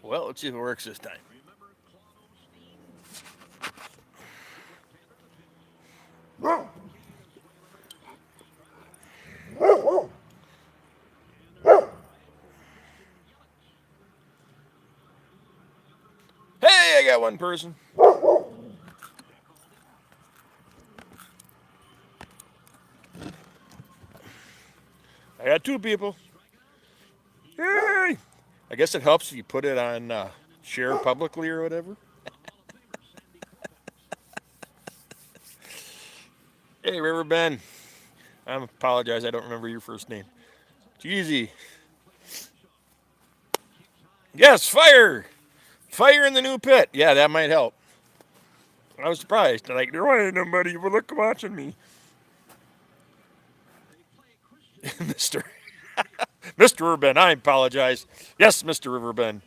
Well, let's see if it works this time. Hey, I got one person. I got two people. Yay! I guess it helps if you put it on share publicly or whatever. Hey, River Ben. I apologize. I don't remember your first name. Jeezy. Yes, fire! Fire in the new pit. Yeah, that might help. I was surprised. Like, there wasn't nobody. Well, look watching me. Mr. Mr. Riverbend, I apologize. Yes, Mr. Riverbend.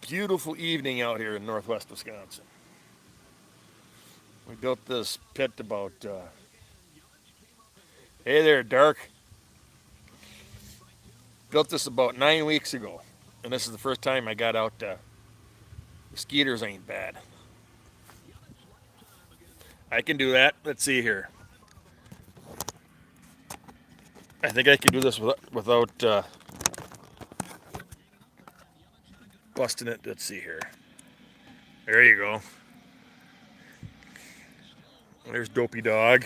Beautiful evening out here in northwest Wisconsin. We built this pit about, hey there, Dark. Built this about 9 weeks ago. And this is the first time I got out. Mosquitoes ain't bad. I can do that. Let's see here. I think I can do this without busting it. Let's see here. There you go. There's Dopey Dog.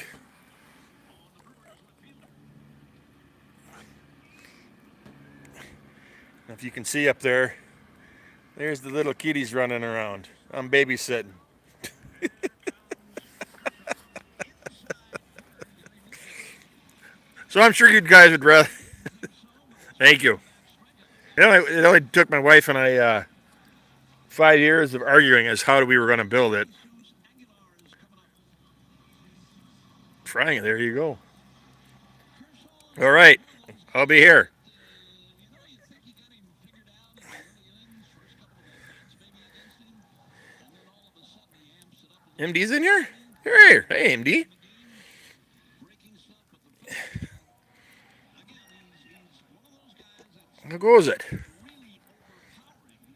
If you can see up there, there's the little kitties running around. I'm babysitting. So I'm sure you guys would rather. Thank you. It only took my wife and I 5 years of arguing as how we were going to build it. Trying it. There you go. All right. I'll be here. MD's in here? Here. Hey, MD. How goes it?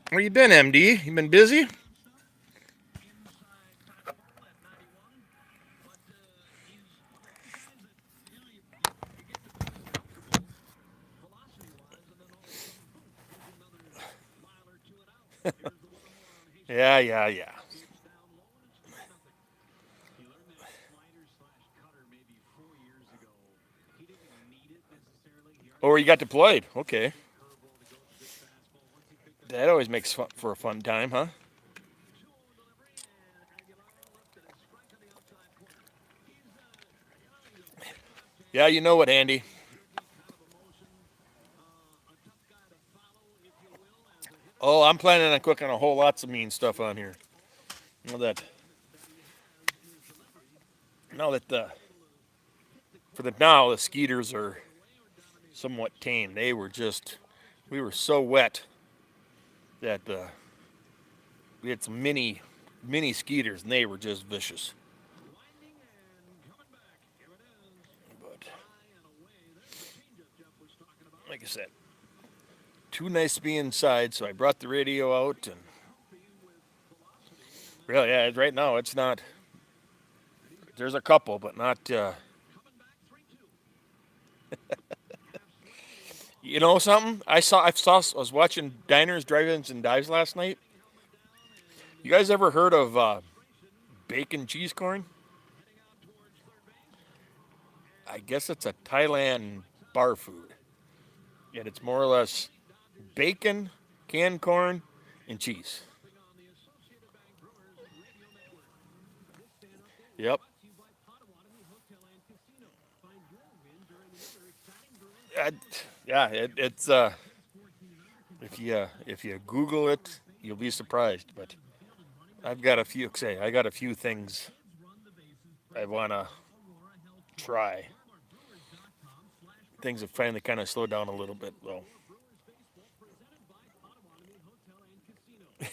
Where you been, MD? You been busy? Yeah. Oh, you got deployed. Okay. That always makes fun for a fun time, huh? Yeah, you know what, Andy. Oh, I'm planning on cooking a whole lots of mean stuff on here. Now that, now that the for the now the skeeters are somewhat tame. We were so wet that we had some mini skeeters, and they were just vicious. But like I said, too nice to be inside, so I brought the radio out, and really, yeah, right now it's not. There's a couple, but not. You know something? I was watching Diners, Drive-ins, and Dives last night. You guys ever heard of bacon cheese corn? I guess it's a Thailand bar food, and it's more or less bacon, canned corn, and cheese. Yep. I, yeah. It's if you Google it, you'll be surprised. But I got a few things I wanna try. Things have finally kind of slowed down a little bit, though.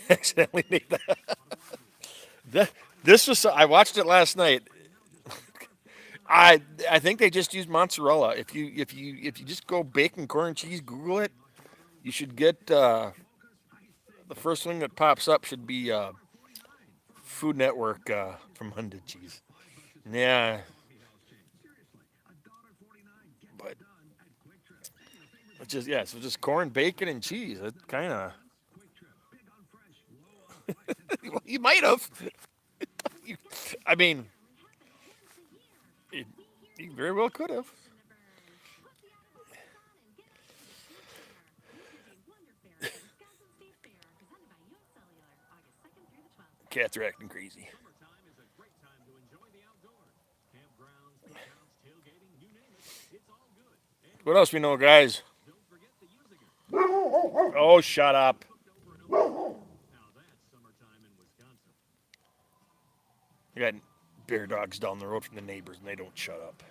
Accidentally made that. This was I watched it last night. I I think they just use mozzarella. If you just go bacon corn cheese, Google it. You should get the first thing that pops up should be Food Network from Monday cheese. Yeah, but it's just yeah, so just corn, bacon, and cheese. It kind of well, you might have. I mean, it, you very well could have. Cats are acting crazy. What else we know, guys? Oh, shut up. I got bear dogs down the road from the neighbors, and they don't shut up.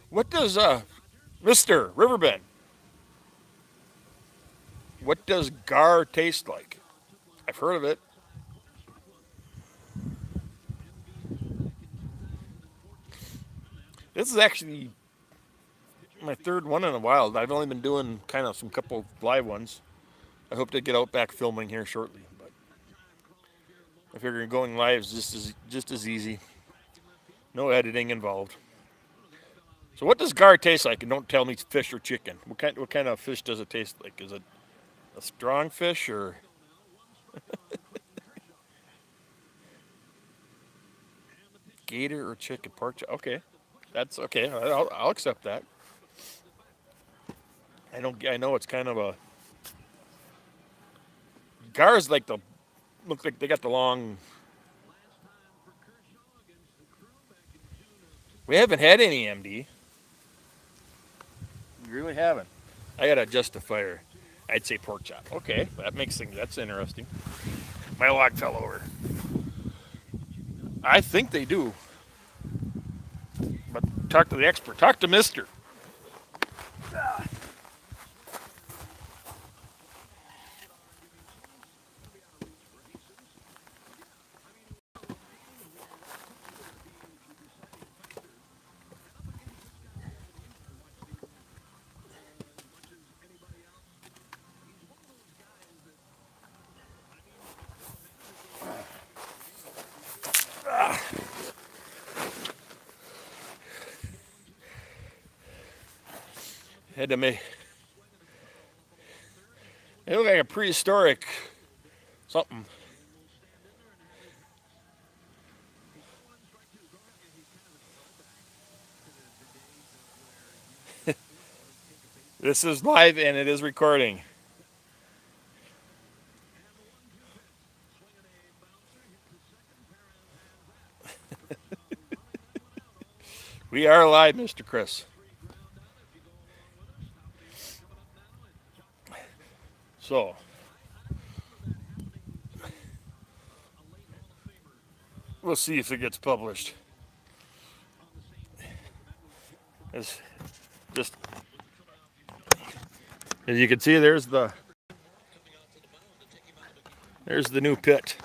What does Mister Riverbend? What does gar taste like? I've heard of it. This is actually my third one in a while. I've only been doing kind of some couple live ones. I hope to get out back filming here shortly, but I figure going live is just as easy. No editing involved. So what does gar taste like? And don't tell me it's fish or chicken. What kind of fish does it taste like? Is it a strong fish or gator or chicken? Pork? Okay, that's okay. I'll accept that. I know it's kind of a gar is like the looks like they got the long. We haven't had any MD. We really haven't. I got a justifier. I'd say pork chop. Okay, that makes things. That's interesting. My log fell over. I think they do, but talk to the expert. Talk to Mister. Had to make. It looked like a prehistoric something. This is live and it is recording. We are live, Mr. Chris. So we'll see if it gets published. As just as you can see, there's the new pit.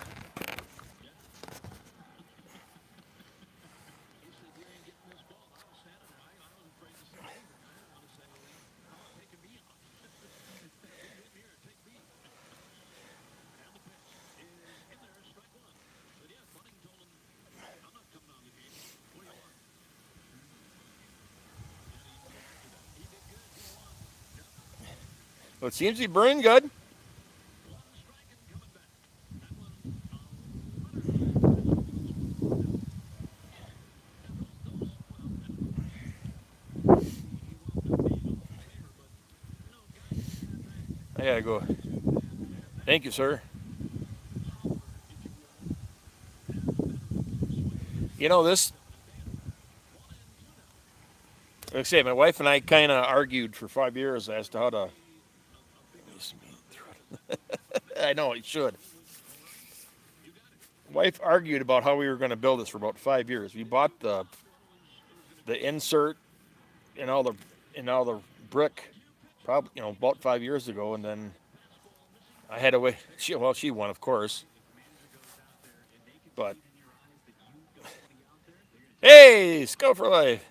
Well, it seems to be burning good. I gotta go. Thank you, sir. You know this. Like I say, my wife and I kind of argued for 5 years as to how to. I know it should. Wife argued about how we were going to build this for about 5 years. We bought the insert and all the brick, probably about 5 years ago, and then I had to wait. She won, of course, but hey, Scout for life.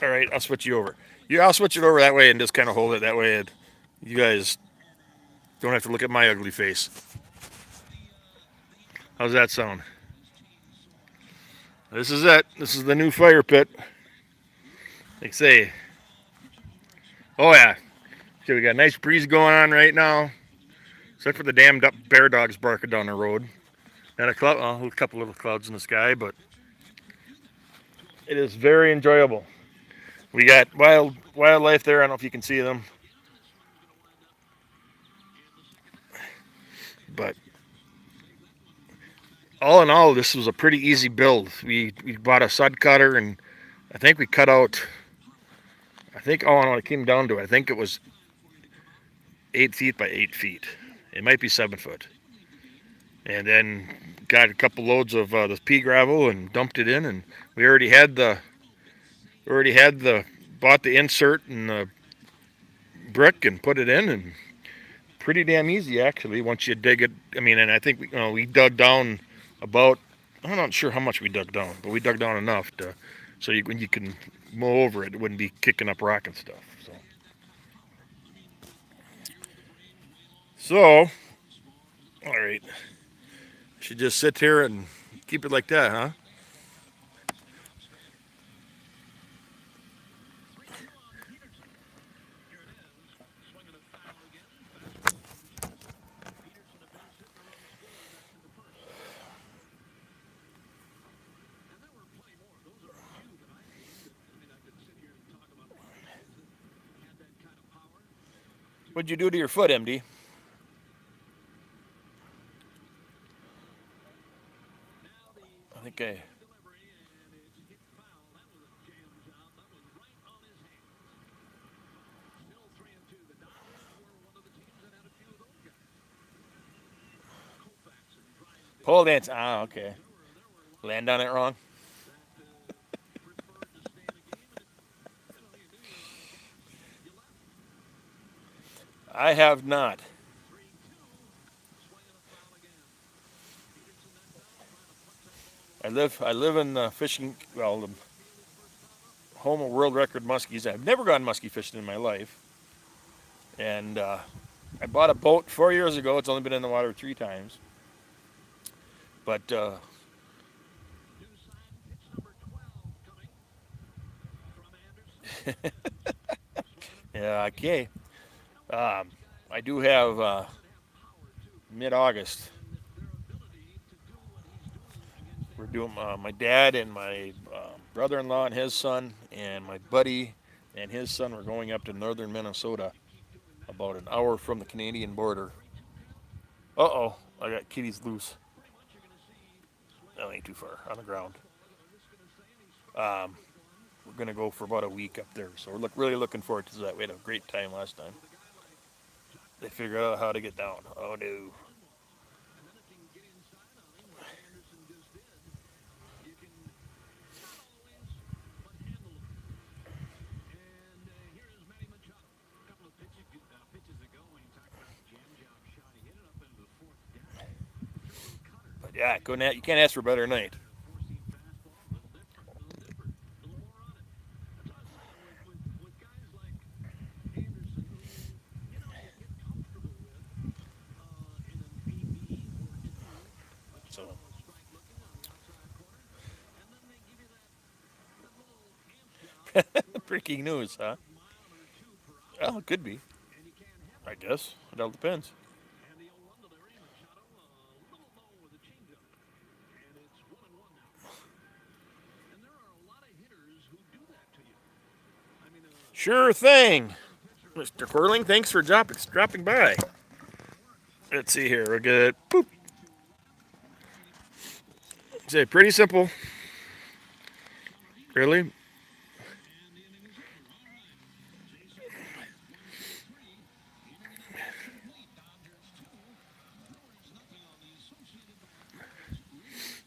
All right, I'll switch you over. I'll switch it over that way and just kind of hold it that way. And you guys don't have to look at my ugly face. How's that sound? This is it. This is the new fire pit. Like I say, oh yeah. Okay, we got a nice breeze going on right now, except for the damn bear dogs barking down the road. And a couple little clouds in the sky, but it is very enjoyable. We got wildlife there. I don't know if you can see them, but all in all, this was a pretty easy build. We bought a sud cutter, and I think we cut out. I think all in all, it came down to it. I think it was 8 feet by 8 feet. It might be 7 foot. And then got a couple loads of the pea gravel and dumped it in, and we already had the bought the insert and the brick and put it in, and pretty damn easy actually once you dig it. I mean, and I think we dug down about, I'm not sure how much we dug down, but we dug down enough to so when you can mow over it, it wouldn't be kicking up rock and stuff. So all right, should just sit here and keep it like that, huh? What'd you do to your foot, MD? I think I. Pole dance. Ah, okay. Land on it wrong. I have not. I live in the fishing, well, the home of world record muskies. I've never gone muskie fishing in my life, and I bought a boat 4 years ago. It's only been in the water 3 times, but yeah, okay. Um, I do have mid-August. We're doing my dad and my brother-in-law and his son and my buddy and his son. We're going up to northern Minnesota, about an hour from the Canadian border. Uh-oh, I got kitties loose. That ain't too far on the ground. Um, we're gonna go for about a week up there, so we're really looking forward to that. We had a great time last time. They figured out how to get down. Oh no. But yeah, go now. You can't ask for a better night. So breaking news, huh? Well, it could be. I guess it all depends. Sure thing, Mr. Quirling. Thanks for dropping by. Let's see here. We'll get it. Boop. Say pretty simple, really.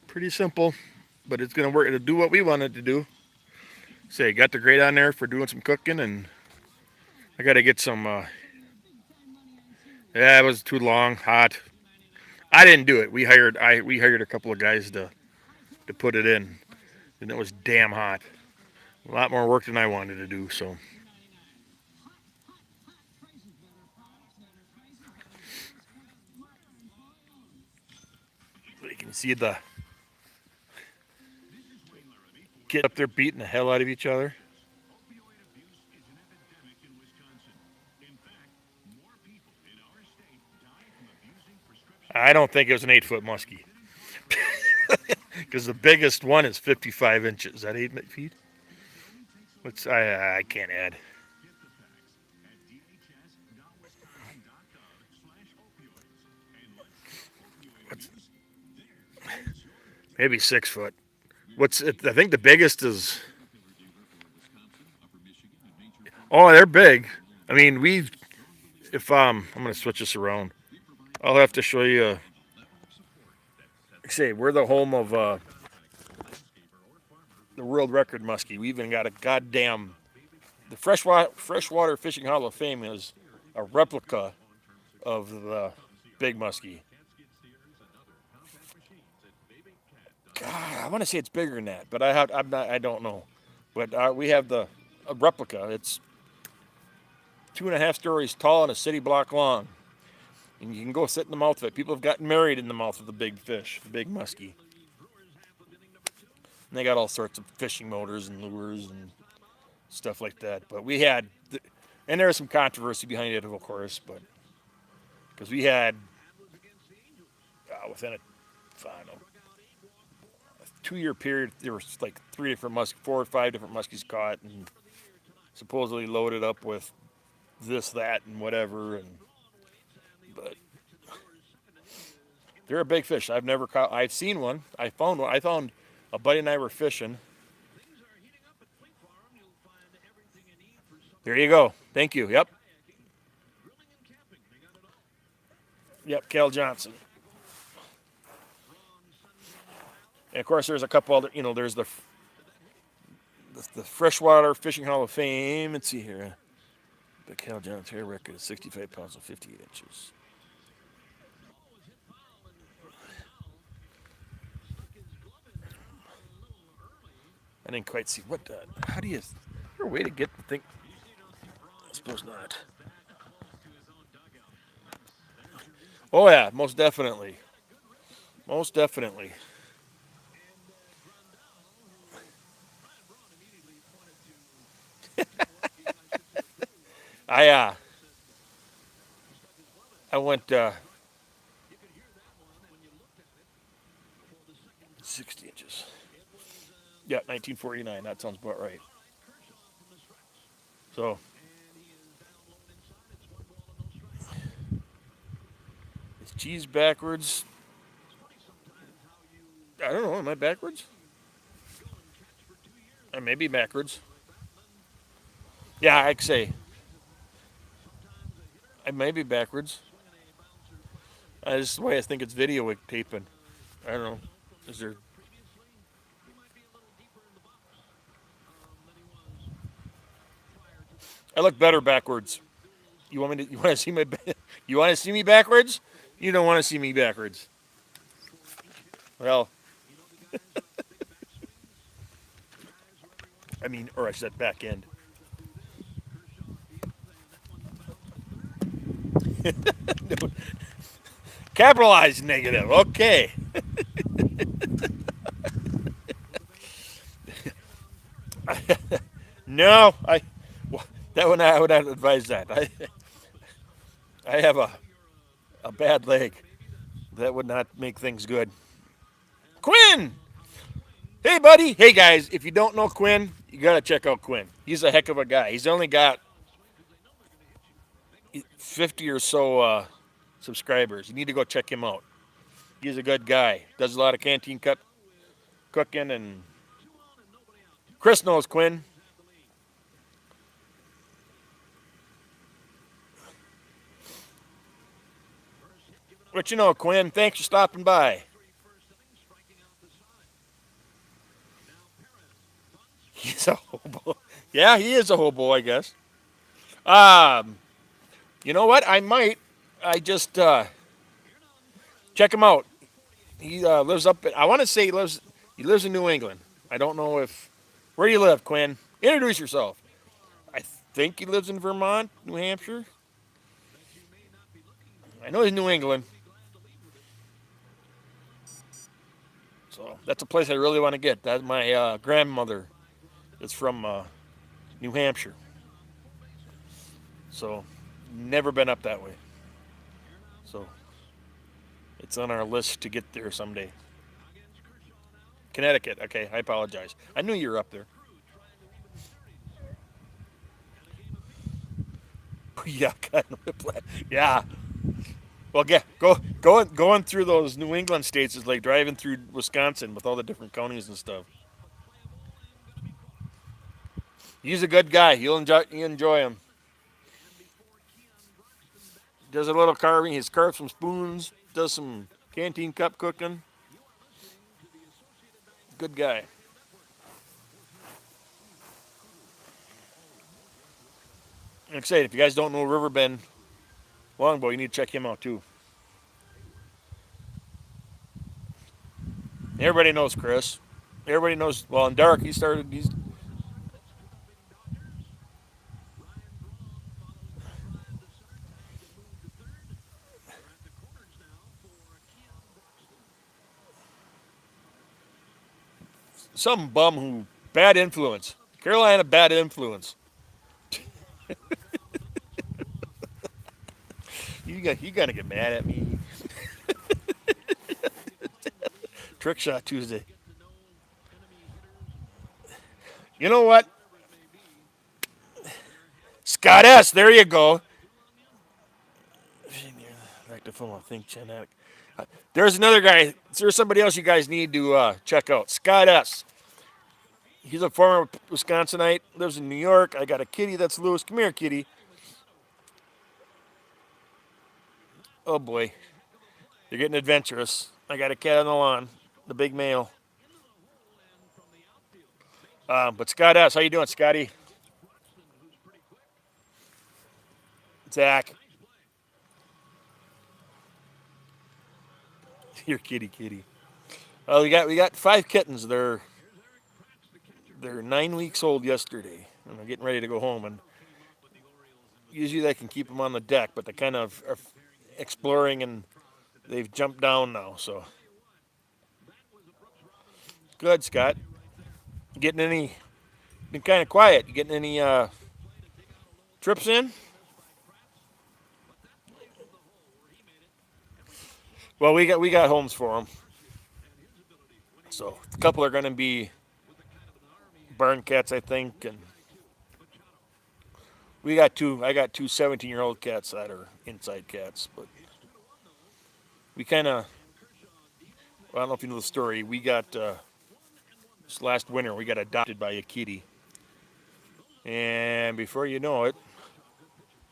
Pretty simple, but it's gonna work. It'll do what we want it to do. Say, got the grate on there for doing some cooking, and I got to get some. Yeah, it was too long, hot. I didn't do it. We hired a couple of guys to put it in, and it was damn hot. A lot more work than I wanted to do. So you can see the kids up there beating the hell out of each other. I don't think it was an 8 foot muskie because the biggest one is 55 inches. Is that 8 feet? What's I can't add. What's, maybe 6 foot. What's it, I think the biggest is. Oh, they're big. I mean, we if I'm gonna switch this around. I'll have to show you. Say we're the home of the world record muskie. We even got a goddamn the freshwater fishing Hall of Fame is a replica of the big muskie. God, I want to say it's bigger than that, but I don't know. But we have the a replica. It's 2.5 stories tall and a city block long, and you can go sit in the mouth of it. People have gotten married in the mouth of the big fish, the big muskie. And they got all sorts of fishing motors and lures and stuff like that. But we had, and there was some controversy behind it, of course, but because we had within I don't know, 2 year period, there was like 4 or 5 different muskies caught and supposedly loaded up with this, that, and whatever. And but they're a big fish. I've never caught. I've seen one. I found one. I found a buddy and I were fishing. There you go. Thank you. Yep. Yep. Cal Johnson. And of course, there's a couple other. There's the Freshwater Fishing Hall of Fame. Let's see here. The Cal Johnson hair record is 65 pounds and 58 inches. I didn't quite see what. How do you? Is there a way to get the thing? I suppose not. Oh yeah, most definitely. Most definitely. I went 60 inches. Yeah, 1949. That sounds about right. So is cheese backwards? I don't know. Am I backwards? I may be backwards. Yeah, I'd say I may be backwards. This is the way I think it's video taping. I don't know. Is there? I look better backwards. You want me to? You want to see my? You want to see me backwards? You don't want to see me backwards. Well, I mean, or I said back end. Capitalized negative. Okay. No, that one I would not advise that. I have a bad leg. That would not make things good. Quinn! Hey, buddy. Hey, guys. If you don't know Quinn, you got to check out Quinn. He's a heck of a guy. He's only got 50 or so subscribers. You need to go check him out. He's a good guy. Does a lot of canteen cooking, and Chris knows Quinn. But Quinn, thanks for stopping by. He's a hobo. Yeah, he is a hobo, I guess. Um, you know what? I might. I just check him out. He lives up. I want to say he lives. He lives in New England. I don't know if. Where do you live, Quinn? Introduce yourself. I think he lives in Vermont, New Hampshire. I know he's New England, so that's a place I really want to get. That my grandmother is from New Hampshire, so never been up that way. So it's on our list to get there someday. Connecticut. Okay, I apologize. I knew you were up there. Yeah, yeah. Well, yeah, going through those New England states is like driving through Wisconsin with all the different counties and stuff. He's a good guy. You enjoy him. Does a little carving. He's carved some spoons. Does some canteen cup cooking. Good guy. Like I said, if you guys don't know Riverbend Longbow, you need to check him out too. Everybody knows Chris. Everybody knows. Well, in Dark, he started. He's some bum who bad influence. Carolina bad influence. You gotta get mad at me. Trick shot Tuesday. You know what? Scott S. There you go. Back to film. I think genetic. There's another guy. There's somebody else you guys need to check out. Scott S. He's a former Wisconsinite. Lives in New York. I got a kitty that's loose. Come here, kitty. Oh boy, you're getting adventurous. I got a cat on the lawn. The big male. But Scott S. How you doing, Scotty? Zach. Your kitty. Oh, we got 5 kittens. They're 9 weeks old yesterday, and they're getting ready to go home. And usually they can keep them on the deck, but they kind of are exploring, and they've jumped down now. So good, Scott. Getting any? Been kind of quiet. You getting any trips in? Well, we got homes for them. So a couple are going to be barn cats, I think, and we got two. I got two 17-year-old cats that are inside cats, but we kind of. Well, I don't know if you know the story. We got this last winter. We got adopted by a kitty, and before you know it,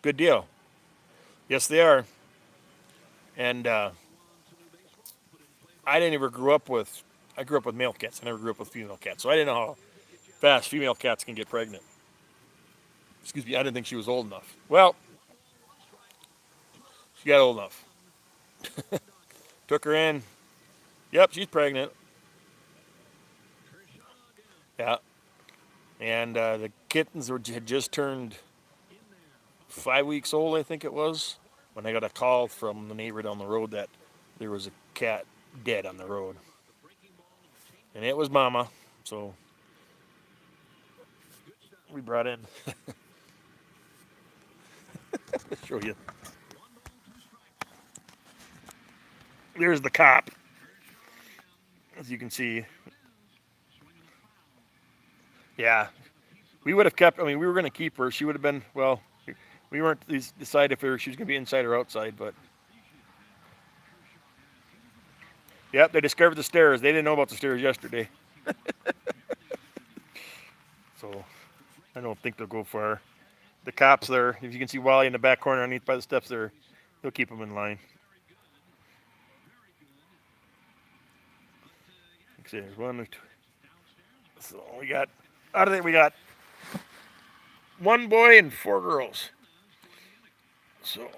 good deal. Yes, they are. And I didn't ever grew up with. I grew up with male cats. I never grew up with female cats, so I didn't know how fast female cats can get pregnant. Excuse me. I didn't think she was old enough. Well, she got old enough. Took her in. Yep, she's pregnant. Yeah, and the kittens had just turned 5 weeks old, I think it was, when I got a call from the neighbor down the road that there was a cat dead on the road, and it was Mama. So we brought in. Show you. There's the cop, as you can see. Yeah, we would have kept. I mean, we were going to keep her. She would have been well. We weren't decide if she was going to be inside or outside, but yep, they discovered the stairs. They didn't know about the stairs yesterday, so I don't think they'll go far. The cops there. If you can see Wally in the back corner underneath by the steps there, he'll keep them in line. There's one. So we got Out of it, we got one boy and four girls. So,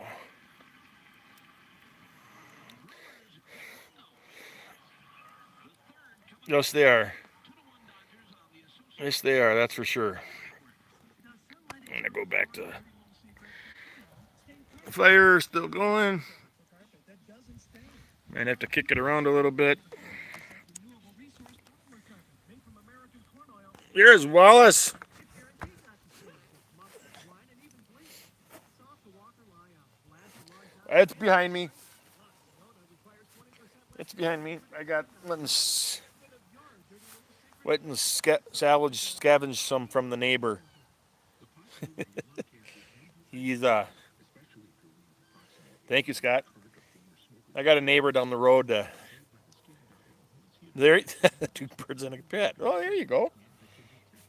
yes, they are. Yes, they are. That's for sure. I'm gonna go back to the fire. Still going. Might have to kick it around a little bit. Here's Wallace. It's behind me. It's behind me. I got went and scavenged some from the neighbor. He's Thank you, Scott. I got a neighbor down the road. There, two birds in a pit. Oh, there you go.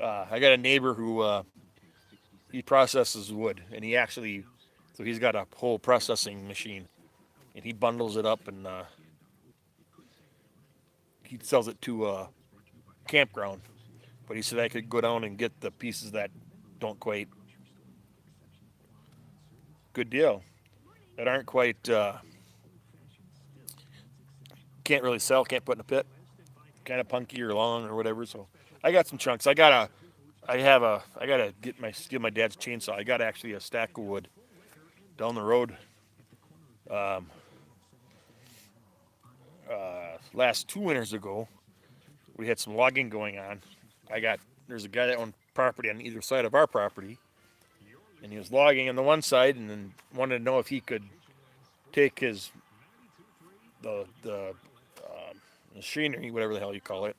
I got a neighbor who he processes wood, and so he's got a whole processing machine, and he bundles it up and he sells it to a campground. But he said I could go down and get the pieces that don't quite good deal, that aren't quite can't really sell, can't put in a pit, kind of punky or long or whatever. So I got some chunks. I gotta steal my dad's chainsaw. I got actually a stack of wood down the road. Um, Last 2 winters ago, we had some logging going on. There's a guy that owned property on either side of our property, and he was logging on the one side, and then wanted to know if he could take the machinery, whatever the hell you call it.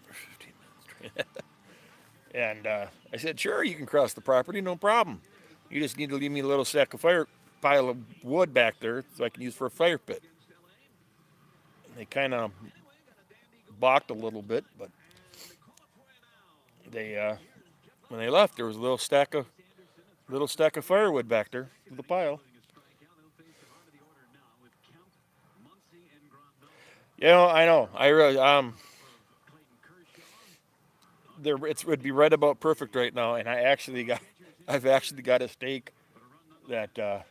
15 minutes. And I said, sure, you can cross the property, no problem. You just need to leave me a little sack of pile of wood back there so I can use for a fire pit. And they kind of balked a little bit, but they when they left, there was a little stack of firewood back there with the pile. I know. I really it would be right about perfect right now, and I've actually got a steak that a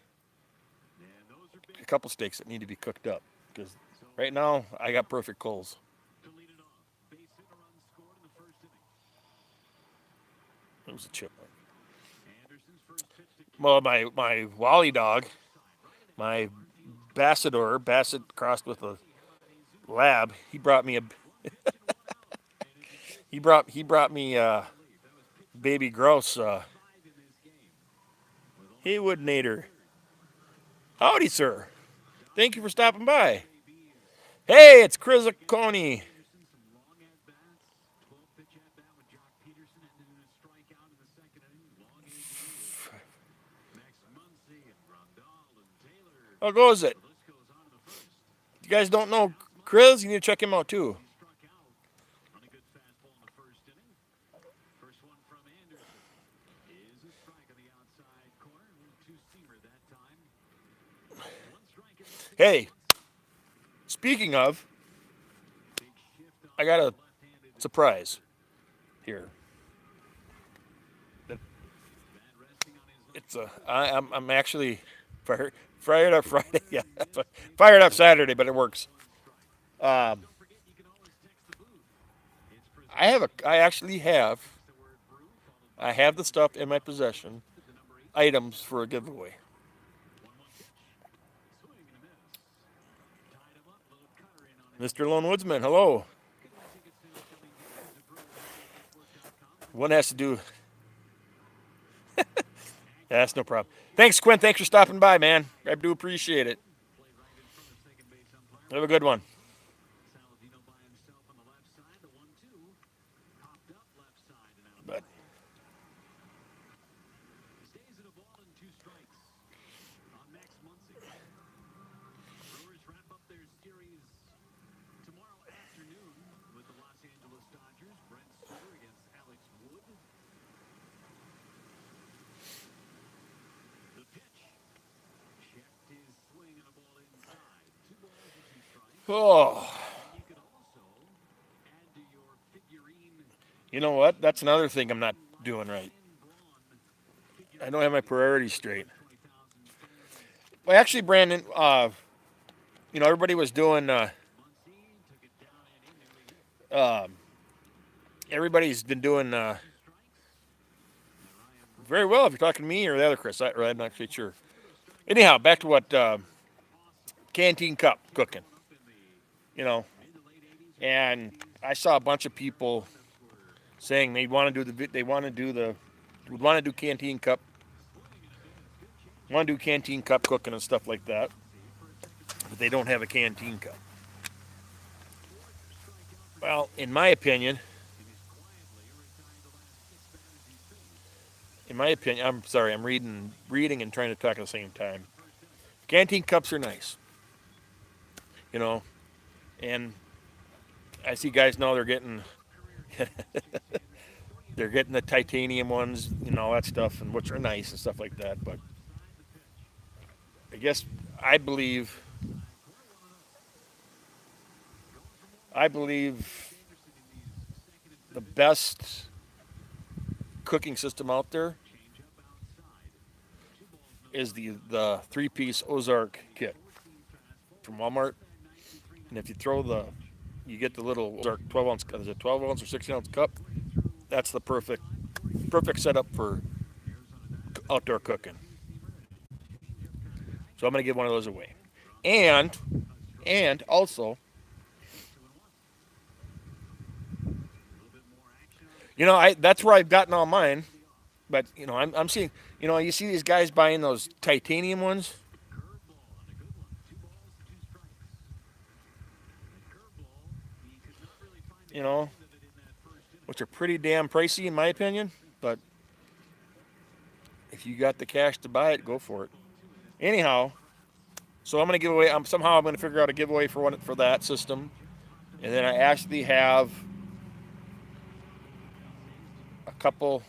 couple steaks that need to be cooked up because right now I got perfect coals. It was a chipmunk. Well, my Wally dog, my Basset crossed with a lab. He brought me baby grouse. Hey, Woodnader. Howdy, sir. Thank you for stopping by. Hey, it's Chris Coney. How goes it? You guys don't know Chris? You need to check him out too. Hey, speaking of, I got a surprise here. I'm actually fired up Friday. Yeah, fired up Saturday, but it works. Um, I have the stuff in my possession, items for a giveaway. Mr. Lone Woodsman, hello. One has to do. Yeah, that's no problem. Thanks, Quinn. Thanks for stopping by, man. I do appreciate it. Have a good one. But oh, You know what? That's another thing I'm not doing right. I don't have my priorities straight. Well, actually, Brandon, everybody was doing. Um, Everybody's been doing very well. If you're talking to me or the other Chris, I'm not actually sure. Anyhow, back to what canteen cup cooking. You know, and I saw a bunch of people saying they want to do the would want to do canteen cup cooking and stuff like that, but they don't have a canteen cup. Well, in my opinion, I'm sorry, I'm reading and trying to talk at the same time. Canteen cups are nice, you know, and I see guys now they're getting the titanium ones and all that stuff, and which are nice and stuff like that. But I guess I believe I believe the best cooking system out there is the 3-piece Ozark kit from Walmart. And if you get the little Ozark 12 ounce, is it 12 ounce or 16 ounce cup? That's the perfect setup for outdoor cooking. So I'm gonna give one of those away. And also, I that's where I've gotten all mine. But I'm seeing, you see these guys buying those titanium ones, you know, which are pretty damn pricey in my opinion. But if you got the cash to buy it, go for it. Anyhow, so I'm gonna give away. I'm gonna figure out a giveaway for that system, and then I actually have a couple.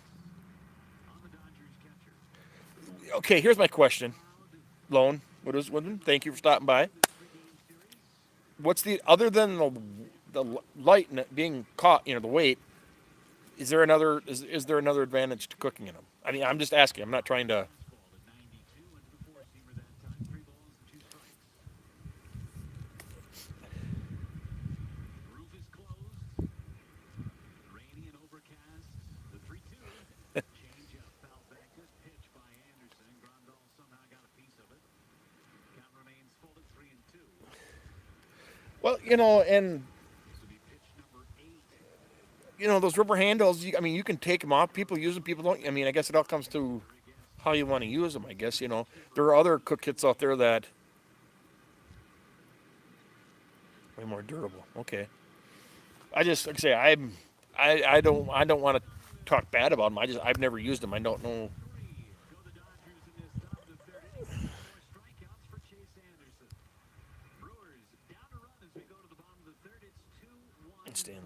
Okay, here's my question, Lone. Woodman? Thank you for stopping by. What's the other than the light being caught? The weight. Is there another advantage to cooking in them? I mean, I'm just asking. I'm not trying to. Well, and those rubber handles. I mean, you can take them off. People use them. People don't. I mean, I guess it all comes to how you want to use them. I guess there are other cook kits out there that are way more durable. Okay. I just like I say I don't want to talk bad about them. I've never used them. I don't know. Stanley's.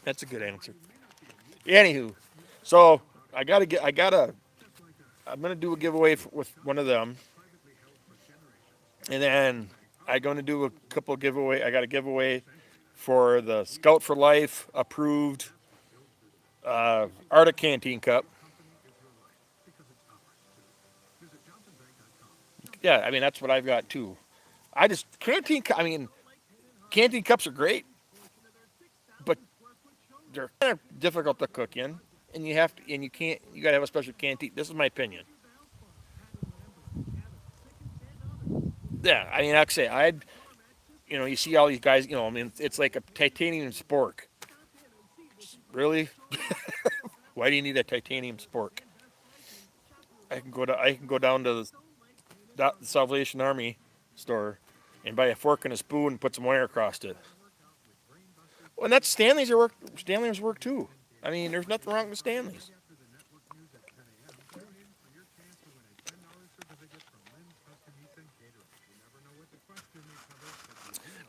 That's a good answer. Anywho, so I'm gonna do a giveaway with one of them, and then I'm gonna do a couple of giveaway. I got a giveaway for the Scout for Life approved Arctic Canteen Cup. Yeah, I mean that's what I've got too. I mean, canteen cups are great, but they're kind of difficult to cook in, and you can't, you gotta have a special canteen. This is my opinion. Yeah, I mean, like I say, you see all these guys, I mean, it's like a titanium spork. Really? Why do you need a titanium spork? I can go down to the Salvation Army store and buy a fork and a spoon and put some wire across it. Well, and that's Stanley's work too. I mean, there's nothing wrong with Stanley's.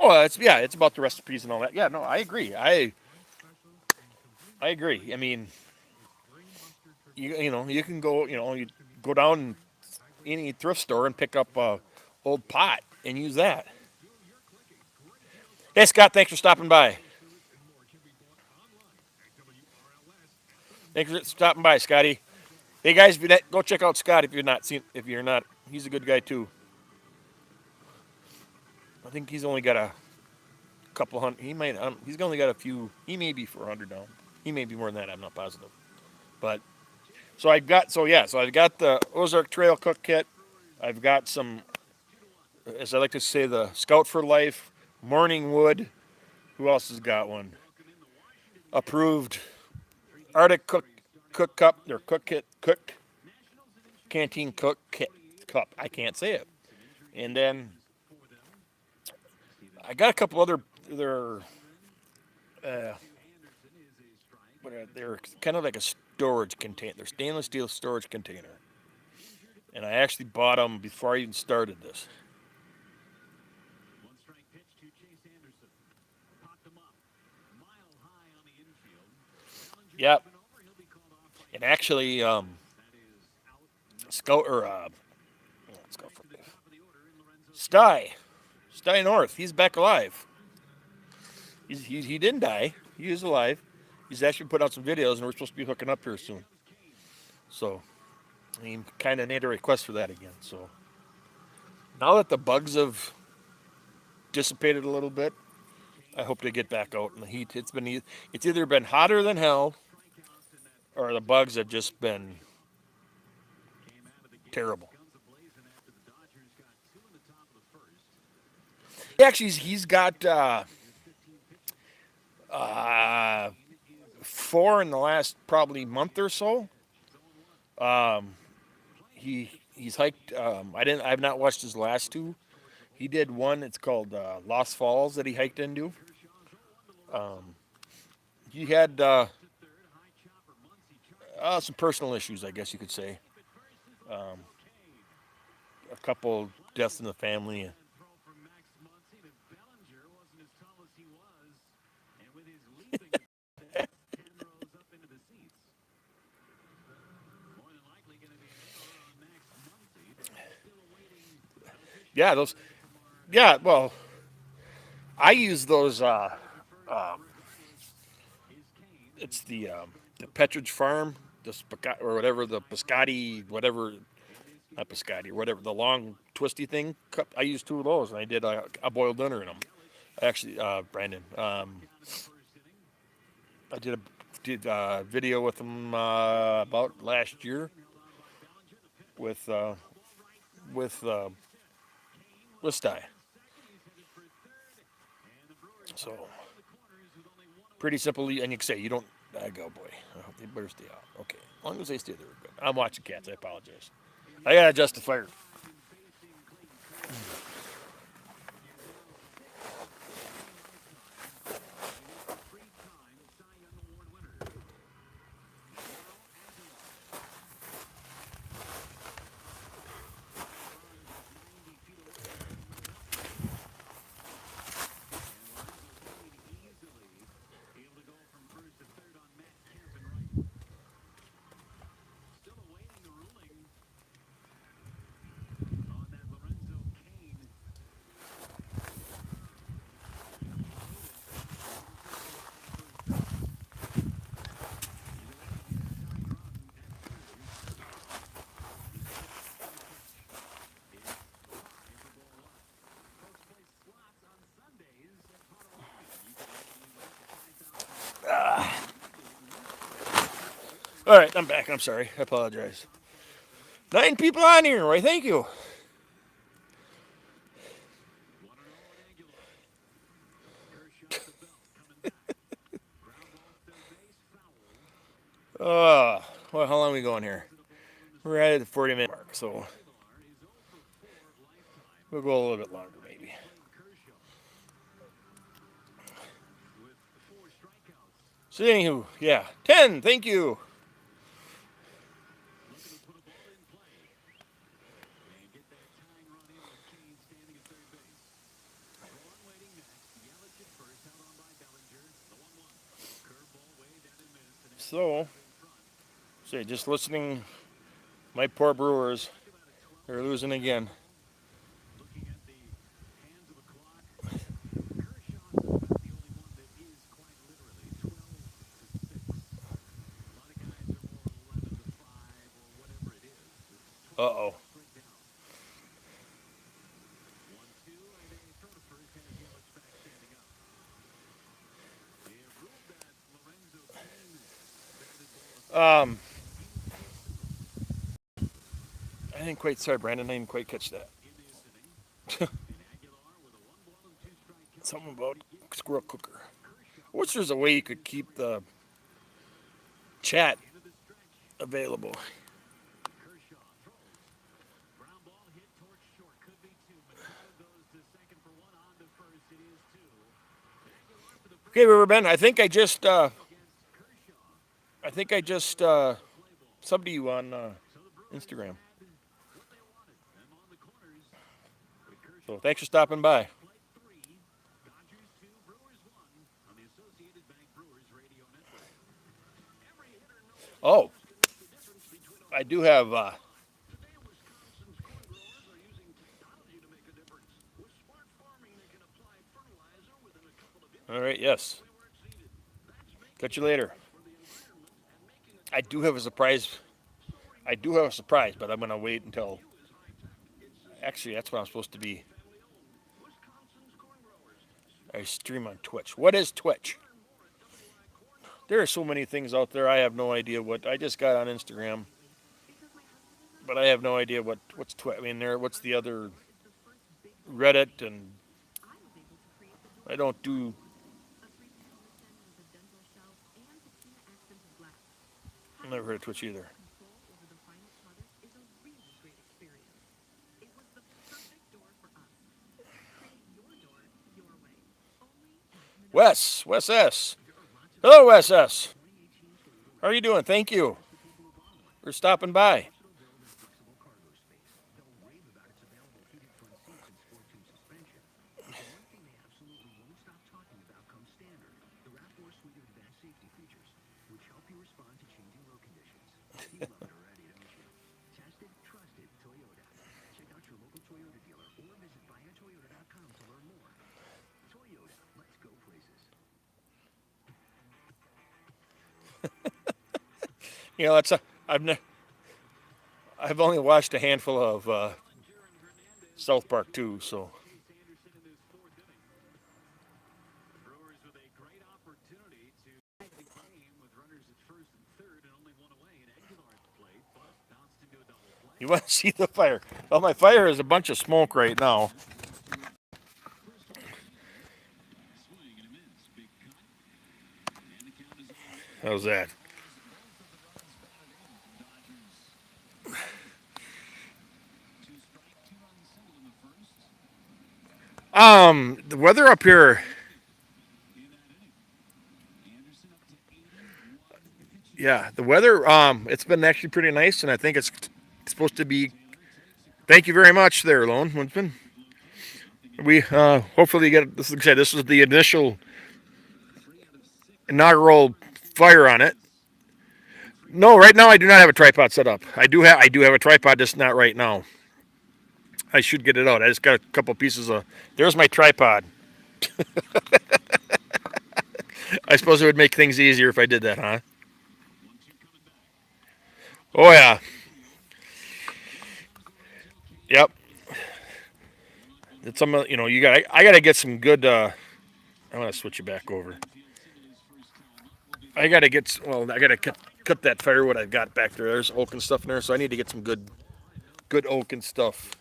Oh, it's about the recipes and all that. Yeah, no, I agree. I agree. I mean, you can go, you go down any thrift store and pick up a old pot and use that. Hey Scott, thanks for stopping by. Thanks for stopping by, Scotty. Hey guys, if go check out Scott if you're not seen. If you're not, he's a good guy too. I think he's only got a couple hundred. He might. He's only got a few. He may be 400 now. He may be more than that. I'm not positive. But so I've got. So yeah. So I've got the Ozark Trail Cook Kit. I've got some, as I like to say, the Scout for Life, Morning Wood. Who else has got one? Approved Arctic Cook Cup or Cook Kit Cook Canteen Cook Kit Cup. I can't say it. And then I got a couple other. Uh, they're kind of like a storage container. They're stainless steel storage container. And I actually bought them before I even started this. Yep. And actually, Scout or let's go for Sty North. He's back alive. He didn't die. He is alive. He's actually put out some videos, and we're supposed to be hooking up here soon. So he kind of made a request for that again. So now that the bugs have dissipated a little bit, I hope to get back out in the heat. It's either been hotter than hell, or the bugs have just been terrible. Actually, he's got uh, four in the last probably month or so. Um, he's hiked. I've not watched his last two. He did one. It's called Lost Falls that he hiked into. Um, he had some personal issues, I guess you could say. Um, a couple deaths in the family. Yeah, those. Yeah, well, I use those. Um, it's the Petridge Farm, or whatever the biscotti, whatever, not biscotti, or whatever the long twisty thing. I used two of those, and I did a boiled dinner in them. Actually, Brandon, I did a video with him about last year with with uh, with Sty. So pretty simple, and you can say you don't. I go, boy. I hope they better stay out. Okay, as long as they stay there, we're good. I'm watching cats. I apologize. I gotta adjust the fire. All right, I'm back. I'm sorry. I apologize. 9 people on here. Why, thank you. Well, how long are we going here? We're at the 40-minute mark, so we'll go a little bit longer, maybe. So, anywho, yeah, 10. Thank you. So, say, just listening, my poor brewers, They're losing again. Uh oh. Um, I didn't quite. Sorry, Brandon. I didn't quite catch that. Something about squirrel cooker. I wish there's a way you could keep the chat available. Okay, Riverbend. I think I just subbed to you on Instagram. So thanks for stopping by. Oh, I do have. All right. Yes. Catch you later. I do have a surprise. I do have a surprise, but I'm gonna wait until. Actually, that's what I'm supposed to be. I stream on Twitch. What is Twitch? There are so many things out there. I have no idea what. I just got on Instagram, but I have no idea what's Twitch. I mean, what's the other Reddit, and I don't do. I've never heard of Twitch either. Wes S. Hello, Wes S. How are you doing? Thank you for stopping by. You know, I've ne- I've only watched a handful of South Park too, so you want to see the fire. Well, my fire is a bunch of smoke right now. How's that? The weather up here, yeah, the weather, it's been actually pretty nice, and I think it's supposed to be. Thank you very much, there, Lone Winsman. We hopefully get this. Like I said, this was the initial inaugural fire on it. No, right now I do not have a tripod set up. I do have a tripod, just not right now. I should get it out. I just got a couple pieces of. There's my tripod. I suppose it would make things easier if I did that, huh? Oh yeah. Yep. It's some. You got. I got to get some good. I'm gonna switch you back over. I got to get. Well, I got to cut that firewood I've got back there. There's oak and stuff in there, so I need to get some good oak and stuff.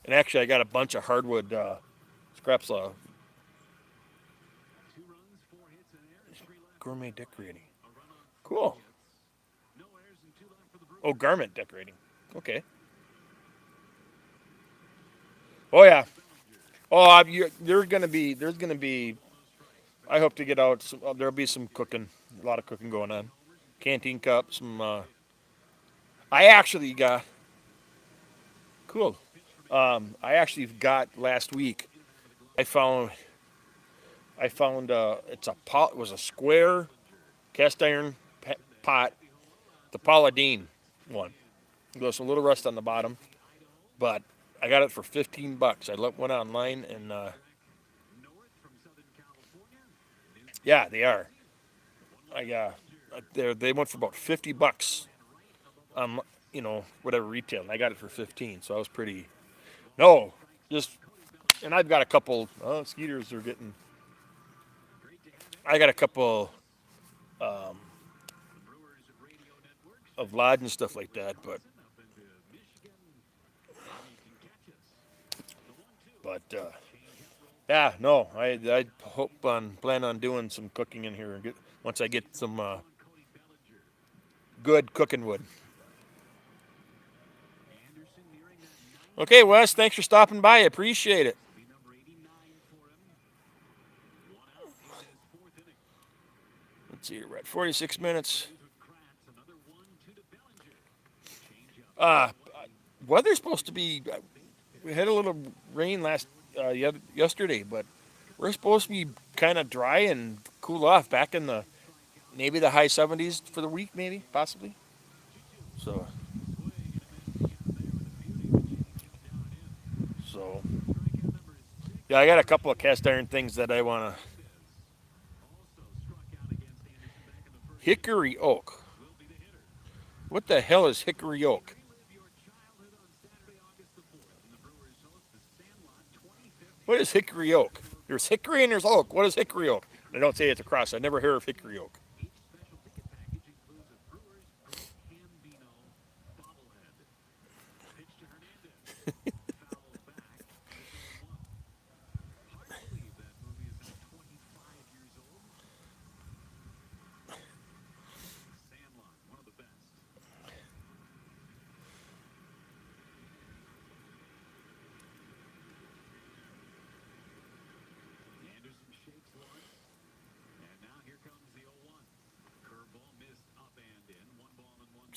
And actually, I got a bunch of hardwood scraps. Gourmet decorating. Cool. Oh, garment decorating. Okay. Oh yeah. Oh, there's gonna be. I hope to get out. There'll be some cooking. A lot of cooking going on. Canteen cup. Some. I actually got. Cool. I actually got last week. I found. I found. It's a pot. It was a square cast iron pot. The Paula Deen one. There's a little rust on the bottom. but I got it for 15 bucks. I went online and yeah, they are. I they went for about 50 bucks on whatever retail, and I got it for 15. So I was pretty no, just and I've got a couple. Oh, skeeters are getting. I got a couple um, of lodge and stuff like that, but yeah, no, I hope on plan on doing some cooking in here and once I get some good cooking wood. Okay, Wes, thanks for stopping by. I appreciate it. Let's see, we're at 46 minutes. Uh, weather's supposed to be. We had a little rain yesterday, but we're supposed to be kind of dry and cool off back in the maybe the high 70s for the week, maybe possibly. So so yeah, I got a couple of cast iron things that I want to. Hickory oak. What the hell is hickory oak? What is hickory oak? There's hickory and there's oak. What is hickory oak? I don't say it's a cross. I never hear of hickory oak.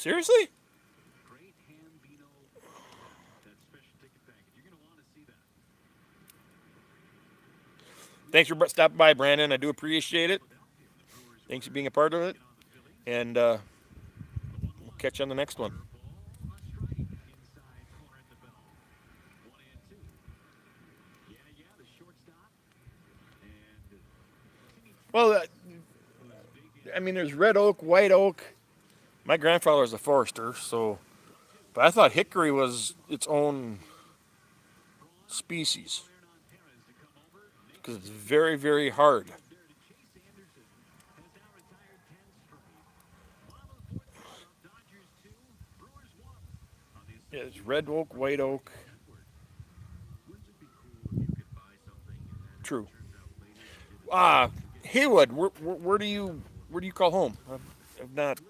Seriously? Thanks for stopping by, Brandon. I do appreciate it. Thanks for being a part of it. And we'll catch you on the next one. Well, I mean, there's red oak, white oak. My grandfather was a forester, so. But I thought hickory was its own species because it's very, very hard. Yeah, it's red oak, white oak. True. Haywood, where do you call home? I've not.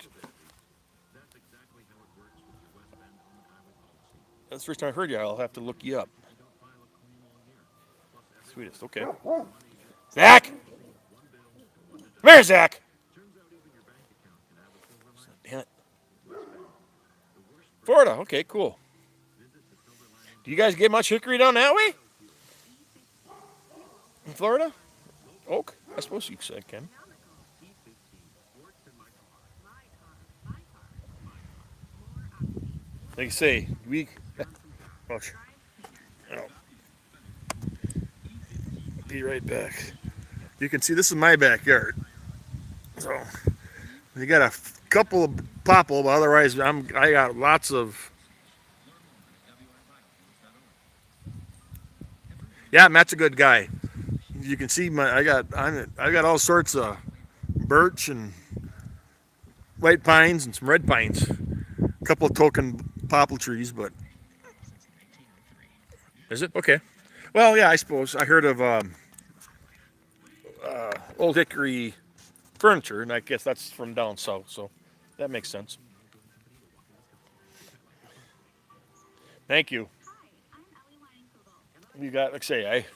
That's the first time I heard you. I'll have to look you up. Sweetest. Okay. Zach, come here, Zach. Damn it. Florida. Okay, cool. Do you guys get much hickory down that way in Florida? Oak? I suppose you said, Ken. Like I say, oh, I'll be right back. You can see this is my backyard. So you got a couple of popple, but otherwise I got lots of. Yeah, Matt's a good guy. You can see I got all sorts of birch and white pines and some red pines. A couple of token popple trees, but is it okay? Well, yeah, I suppose I heard of old hickory furniture, and I guess that's from down south, so that makes sense. Thank you. You got, like I say,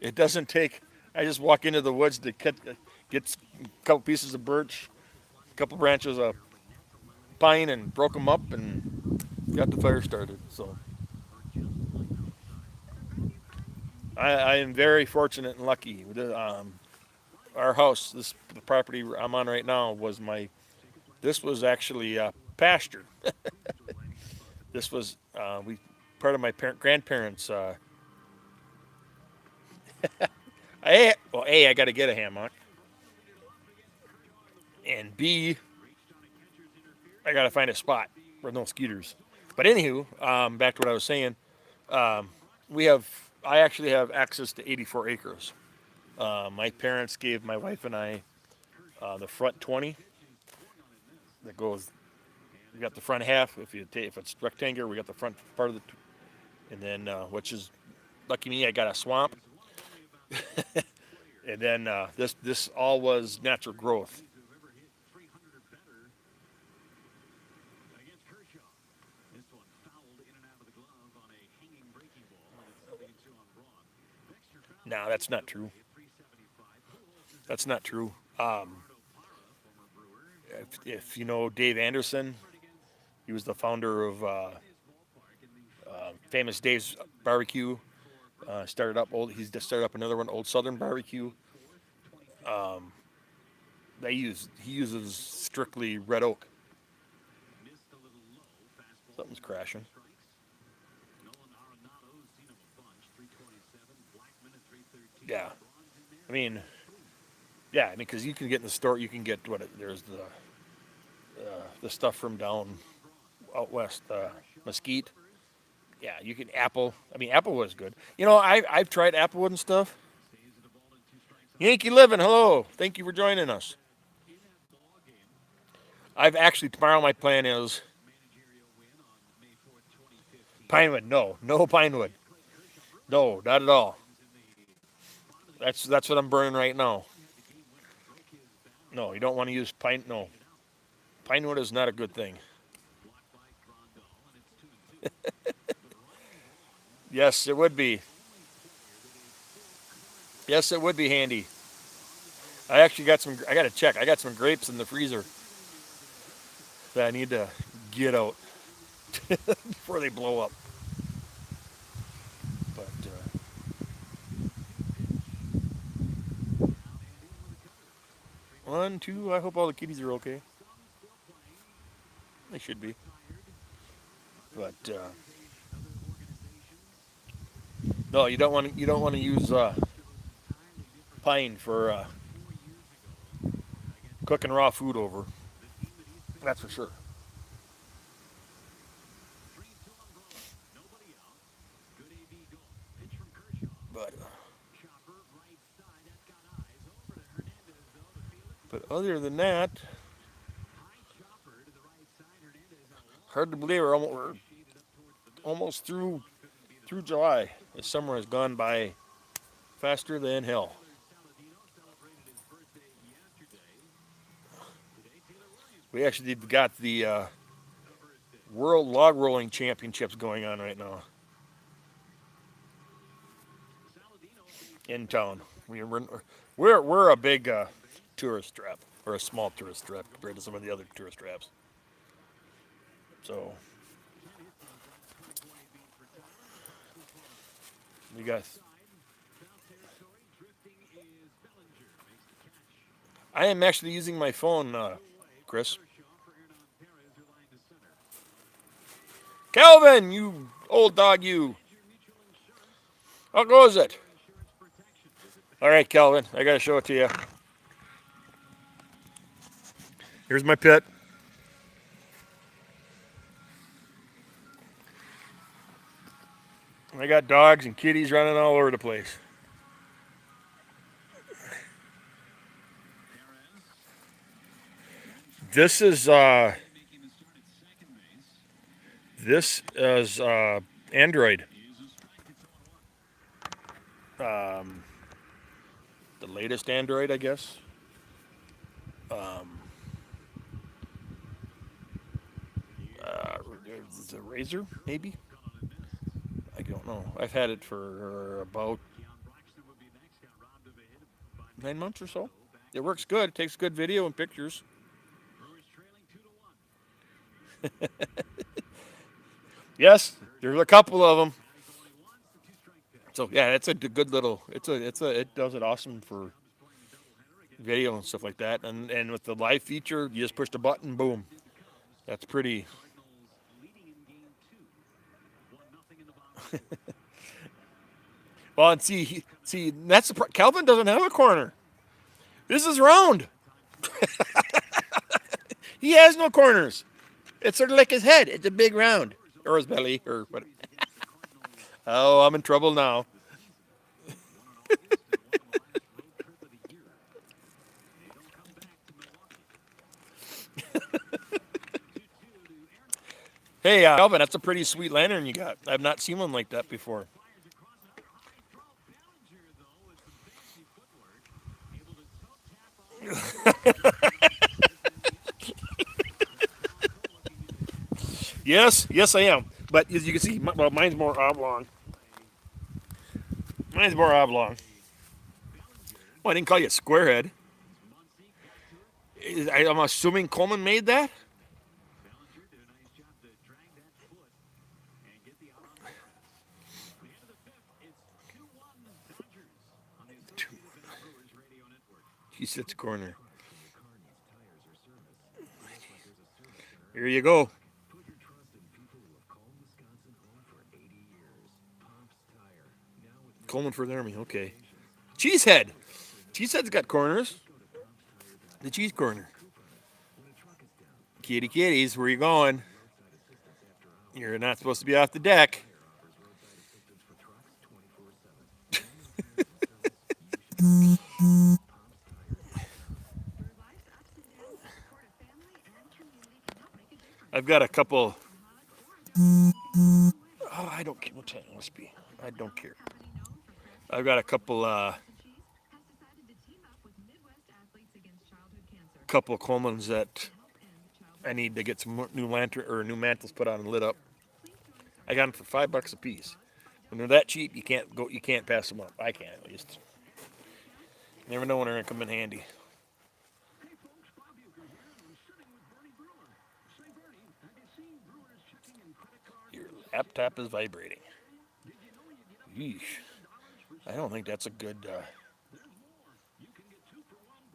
it doesn't take. I just walk into the woods to get a couple pieces of birch, a couple branches of pine, and broke them up and got the fire started. So I am very fortunate and lucky. Our house, the property I'm on right now, was my. This was actually a pasture. This was we part of my grandparents. I got to get a hammock, and B, I got to find a spot with no skeeters. But anywho, back to what I was saying. Um, I actually have access to 84 acres. My parents gave my wife and I the front 20 that goes. We got the front half. If it's rectangular, we got the front part of the, and then which is lucky me, I got a swamp, and then this all was natural growth. No, that's not true. That's not true. If you know Dave Anderson, he was the founder of Famous Dave's Barbecue. Started up old. He's just started up another one, Old Southern Barbecue. He uses strictly red oak. Something's crashing. Yeah, I mean, because you can get in the store, you can get there's the stuff from down out west, mesquite. Yeah, you can apple. I mean, applewood is good. I've tried applewood and stuff. Yankee Living, hello. Thank you for joining us. I've actually tomorrow my plan is pinewood. No, no pinewood. No, not at all. That's what I'm burning right now. No, you don't want to use pine. No, pinewood is not a good thing. Yes, it would be. Yes, it would be handy. I actually got some. I got to check. I got some grapes in the freezer that I need to get out before they blow up. But 1, 2. I hope all the kitties are okay. They should be. But no, you don't want to. You don't want to use pine for cooking raw food over. That's for sure. But other than that, hard to believe we're almost through July. The summer has gone by faster than hell. We actually got the World Log Rolling Championships going on right now in town. We're a big tourist trap, or a small tourist trap compared to some of the other tourist traps. So we got. I am actually using my phone, Chris. Calvin, you old dog, you. How goes it? All right, Calvin, I gotta show it to you. Here's my pit. I got dogs and kitties running all over the place. This is Android. Um, the latest Android, I guess. Um, the Razor, maybe. I don't know. I've had it for about 9 months or so. It works good. It takes good video and pictures. Yes, there's a couple of them. So yeah, it's a good little. It does it awesome for video and stuff like that. And with the live feature, you just push the button, boom. That's pretty. Well, and see, that's Calvin doesn't have a corner. This is round. He has no corners. It's sort of like his head. It's a big round, or his belly, or what? Oh, I'm in trouble now. Hey, Calvin, that's a pretty sweet lantern you got. I've not seen one like that before. Yes, yes, I am. But as you can see, well, mine's more oblong. Mine's more oblong. Well, I didn't call you a squarehead. I'm assuming Coleman made that. He sits corner. Here you go. Coleman for the Army. Okay. Cheesehead. Cheesehead's got corners. The cheese corner. Kitty kitties, where you going? You're not supposed to be off the deck. I've got a couple. Oh, I don't care what time it must be. I don't care. I've got a couple of Colemans that I need to get some new lantern or new mantles put on and lit up. I got them for $5 a piece. When they're that cheap, you can't go. You can't pass them up. I can't at least. You never know when they're gonna come in handy. Your laptop is vibrating. Yeesh. I don't think that's a good.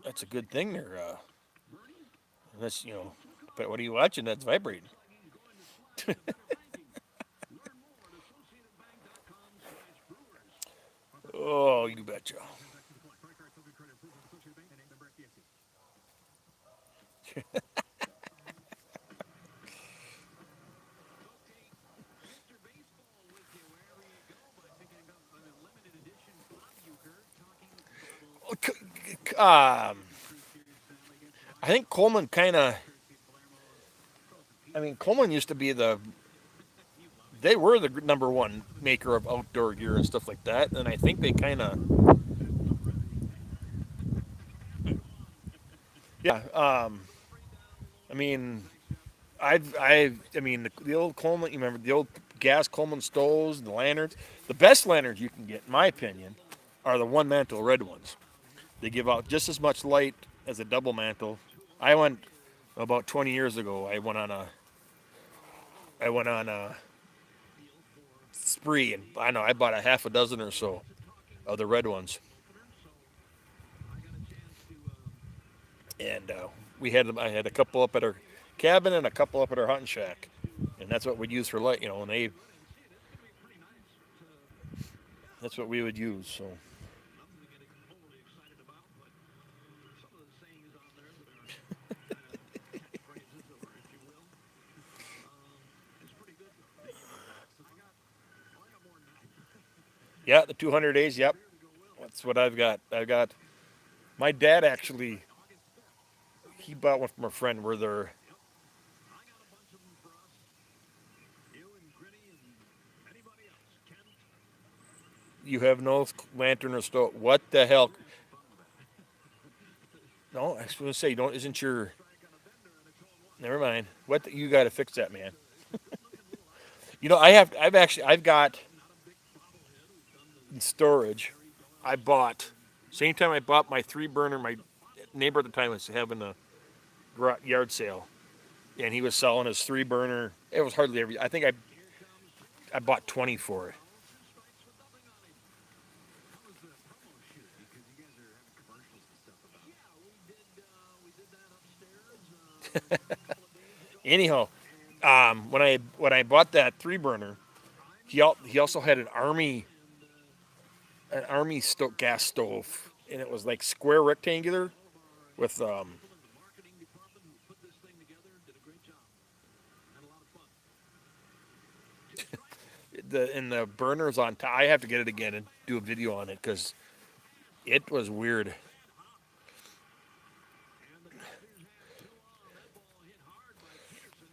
That's a good thing there. Unless you know. But what are you watching? That's vibrating. Oh, you betcha. Um, I think Coleman kind of. I mean, Coleman used to be the. They were the number one maker of outdoor gear and stuff like that, and I think they kind of. Yeah. I mean, I mean, the old Coleman. You remember the old gas Coleman stoves, the lanterns. The best lanterns you can get, in my opinion, are the one mantle red ones. They give out just as much light as a double mantle. I went about 20 years ago. I went on a spree, and I know I bought a half a dozen or so of the red ones, and we had them. I had a couple up at our cabin and a couple up at our hunting shack, and that's what we'd use for light. You know, and that's what we would use. So yeah, the 200 days. Yep, that's what I've got. I've got my dad actually. He bought one from a friend where they're you have no lantern or stove. What the hell? No, I was going to say, don't. Isn't your? Never mind. You got to fix that, man. You know, I've got in storage. I bought same time I bought my three burner. My neighbor at the time was having a yard sale, and he was selling his three burner. It was hardly every. I think I bought 20 for it. Anyhow, when I bought that three burner, he also had gas stove, and it was like square rectangular with the burners on top. I have to get it again and do a video on it because it was weird.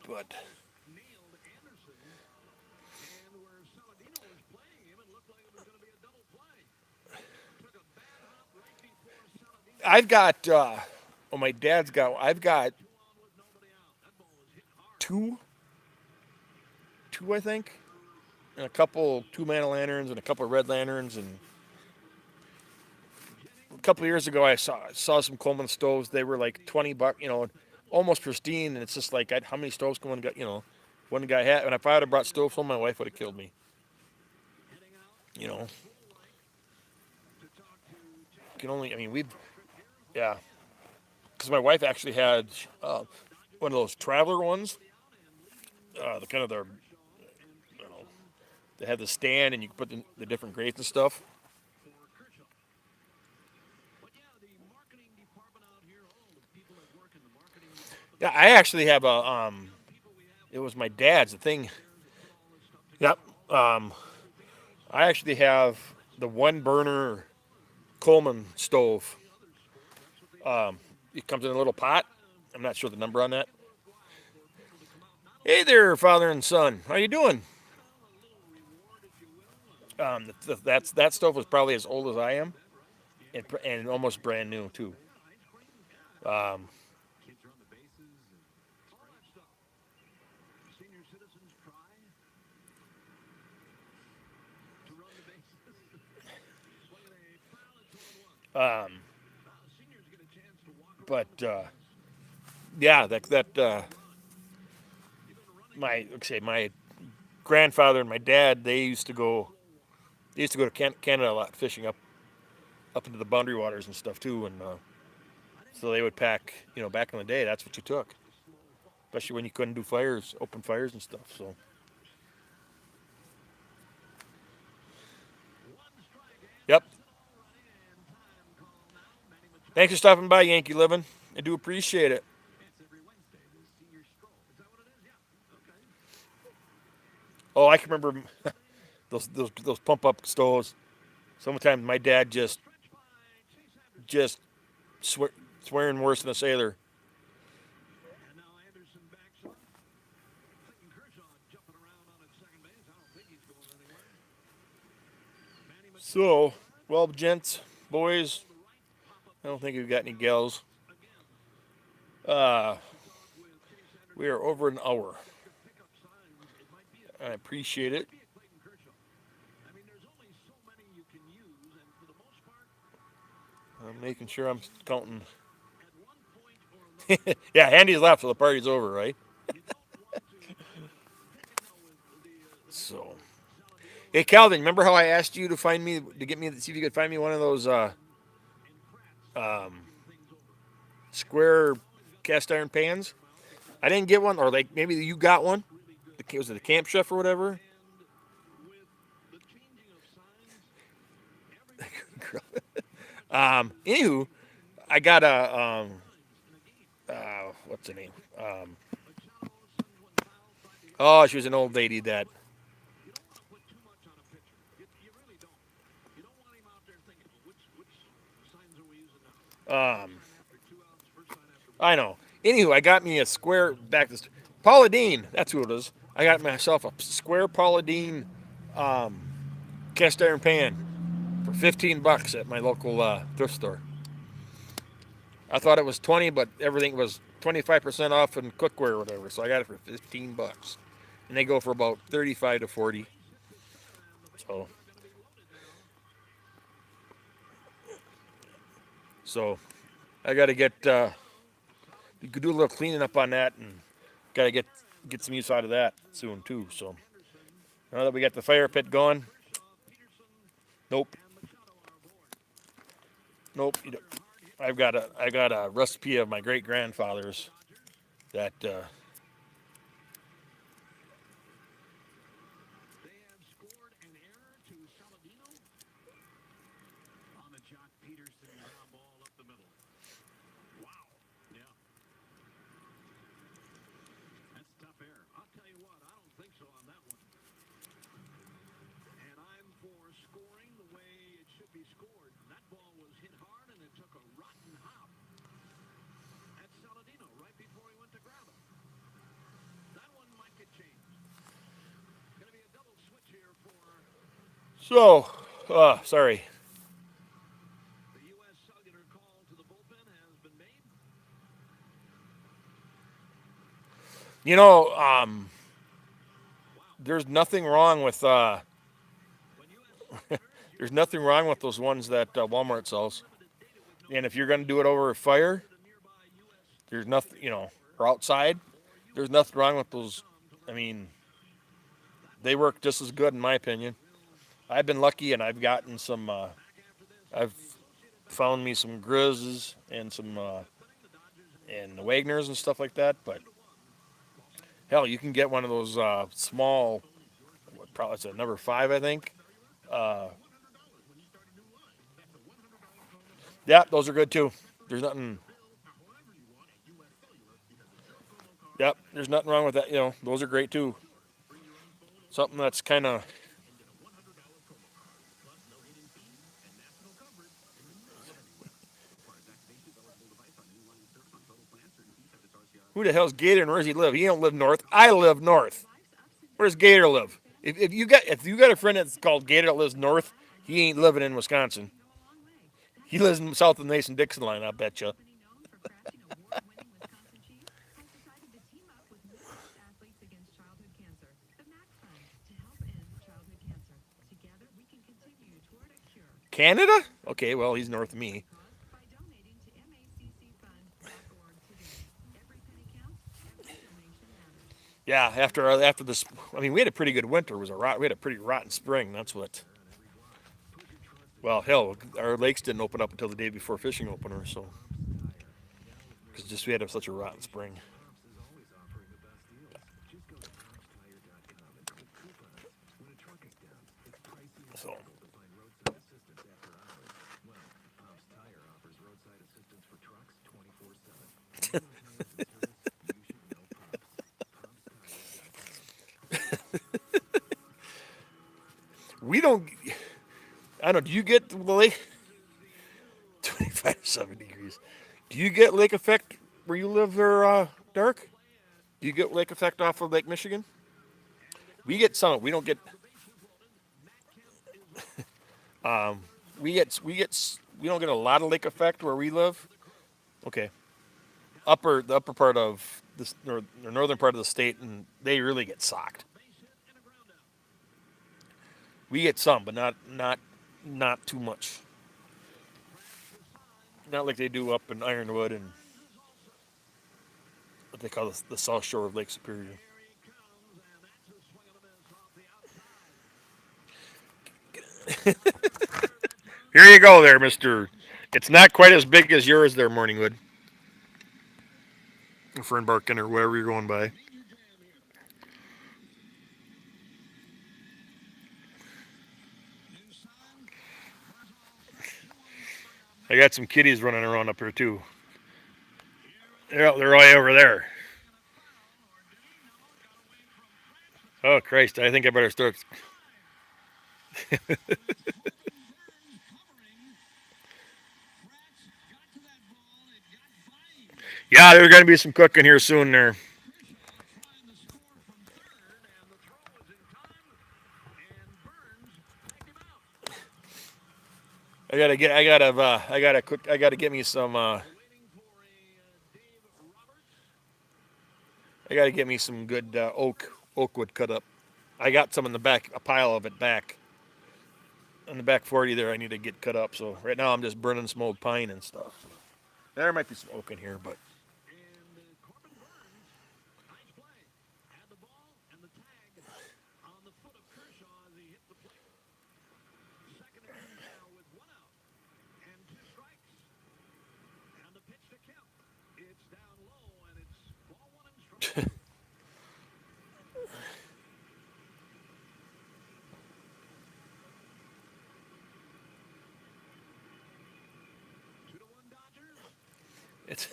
But I've got my dad's got I've got two I think, and a couple two man lanterns and a couple of red lanterns. And a couple of years ago I saw some Coleman stoves. They were like $20, almost pristine. And it's just like how many stoves can one guy, one guy had. And if I had brought stoves home, my wife would have killed me. You know, you can only I mean we yeah, because my wife actually had one of those traveler ones, the kind of the you know, they had the stand and you could put the different grades and stuff. Yeah, I actually have a it was my dad's the thing. Yep. Um, I actually have the one burner Coleman stove. It comes in a little pot. I'm not sure the number on that. Hey there, father and son. How you doing? That stove was probably as old as I am, and almost brand new too. Um, um, but yeah, my grandfather and my dad they used to go to Canada a lot fishing up into the boundary waters and stuff too, and so they would pack. Back in the day, that's what you took, especially when you couldn't do open fires and stuff. So, yep. Thanks for stopping by, Yankee Living. I do appreciate it. Oh, I can remember those pump up stoves. Sometimes my dad just swearing worse than a sailor. So, well, gents, boys, I don't think we've got any gals. Uh, we are over an hour. I appreciate it. I'm making sure I'm counting. Yeah, Andy's left, so the party's over, right? So, hey, Calvin, remember how I asked you to get me, see if you could find me one of those um, square cast iron pans? I didn't get one, or like maybe you got one. Was it the Camp Chef or whatever? Anywho, I got a what's her name? Um, oh, she was an old lady that um, I know. Anywho, I got me a square back this Paula Deen. That's who it is. I got myself a square Paula Deen cast iron pan for $15 at my local thrift store. I thought it was 20, but everything was 25% off in cookware or whatever. So I got it for $15, and they go for about 35 to 40. So so I got to you could do a little cleaning up on that, and got to get some use out of that soon too. So now that we got the fire pit going, nope, nope. I got a recipe of my great grandfather's that So, sorry. You know, there's nothing wrong with there's nothing wrong with those ones that Walmart sells. And if you're going to do it over a fire, there's nothing, or outside, there's nothing wrong with those. I mean, they work just as good in my opinion. I've been lucky and I've gotten some. I've found me some grizzes and some and Wagners and stuff like that. But hell, you can get one of those small. Probably it's a number five, I think. Uh, yeah, those are good too. There's nothing. Yep, there's nothing wrong with that. Those are great too. Something that's kind of. Who the hell's Gator and where does he live? He don't live north. I live north. Where does Gator live? If you got a friend that's called Gator that lives north, he ain't living in Wisconsin. He lives in south of the Mason Dixon line. I bet you. Canada? Okay, well he's north of me. Yeah, after this, I mean, we had a pretty good winter. It was we had a pretty rotten spring. That's what. Well, hell, our lakes didn't open up until the day before fishing opener, so because just we had such a rotten spring. So we don't. I don't know. Do you get the lake 25 7 degrees? Do you get lake effect where you live there, Dark? Do you get lake effect off of Lake Michigan? We get some. We don't get. We don't get a lot of lake effect where we live. Okay, the upper part of this or northern part of the state, and they really get socked. We get some, but not too much. Not like they do up in Ironwood and what they call the South Shore of Lake Superior. Here you go, there, Mister. It's not quite as big as yours, there, Morningwood, or Fernbarken, or wherever you're going by. I got some kitties running around up here too. They're all the way over there. Oh Christ! I think I better start. Yeah, there's going to be some cooking here soon. There. I gotta get me some. I gotta get me some good oak wood cut up. I got some in the back, a pile of it back on the back 40 there. I need to get cut up. So right now I'm just burning some old pine and stuff. There might be some oak in here, but it's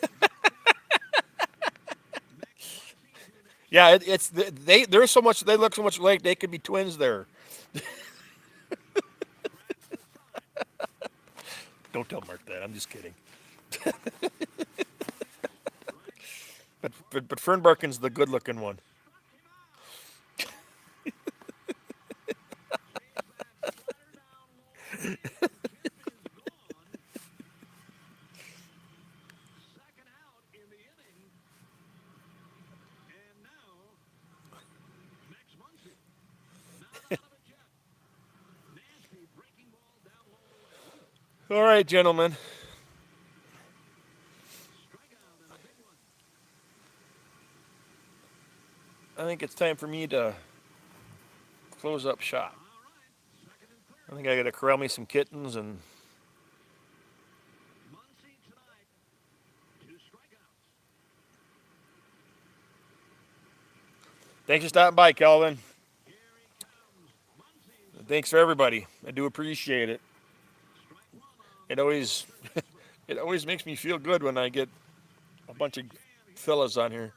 yeah. There's so much. They look so much alike. They could be twins there. Don't tell Mark that. I'm just kidding. But Fernbarken's the good-looking one. All right, gentlemen. I think it's time for me to close up shop. I think I got to corral me some kittens and thanks for stopping by, Calvin. Thanks for everybody. I do appreciate it. It always it always makes me feel good when I get a bunch of fellas on here.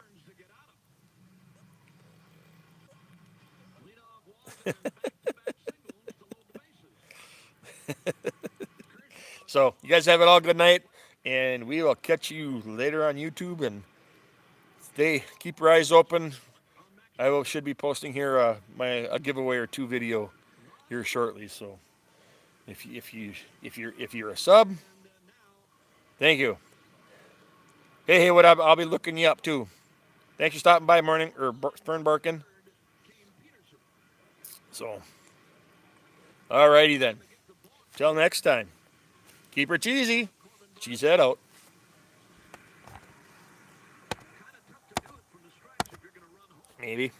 So you guys have it all good night, and we will catch you later on YouTube. And keep your eyes open. Should be posting here a giveaway or two video here shortly. So if you're a sub, thank you. Hey, what I'll be looking you up too. Thanks for stopping by, morning or Fern Barkin. So, alrighty then. Till next time. Keep her cheesy. Cheese that out. Maybe.